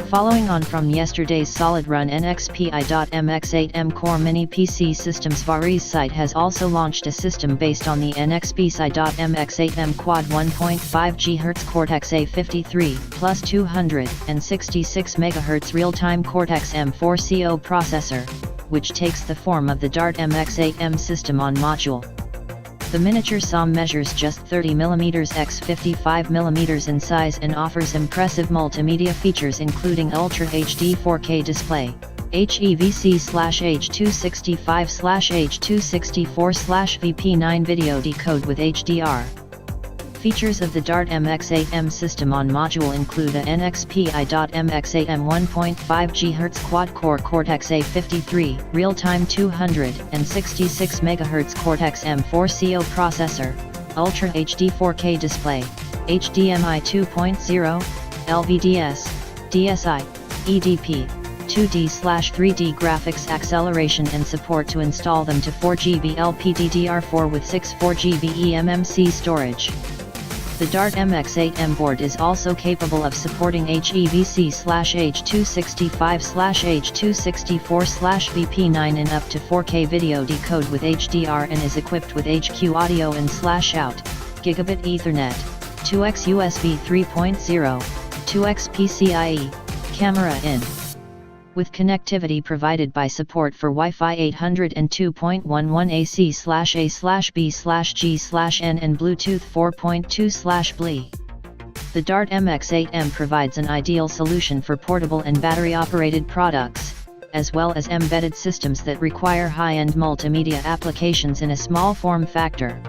Following on from yesterday's SolidRun NXP i.MX8M Core Mini PC systems, Variscite has also launched a system based on the NXP's i.MX8M Quad 1.5 GHz Cortex-A53 plus 266 MHz real-time Cortex-M4 SoM processor, which takes the form of the DART-MX8M system on module. The miniature SoM measures just 30mm x 55mm in size and offers impressive multimedia features including UltraHD 4K display, HEVC H265/H264/VP9 video decode with HDR. Features of the DART-MX8M system on module include a NXP i.MX8M 1.5 GHz Quad Core Cortex-A53, real-time 266 MHz Cortex-M4 SoM processor, UltraHD 4K display, HDMI 2.0, LVDS, DSI, EDP, 2D/3D graphics acceleration and support to install them to 4GB LPDDR4 with 64GB eMMC storage. The DART-MX8M board is also capable of supporting HEVC/H265/H264/VP9 in up to 4K video decode with HDR and is equipped with HQ audio and /out, Gigabit Ethernet, 2x USB 3.0, 2x PCI-E, camera in. With connectivity provided by support for Wi-Fi 802.11 AC/A/B/G/N and Bluetooth 4.2/BLE. The DART-MX8M provides an ideal solution for portable and battery-operated products, as well as embedded systems that require high-end multimedia applications in a small form factor.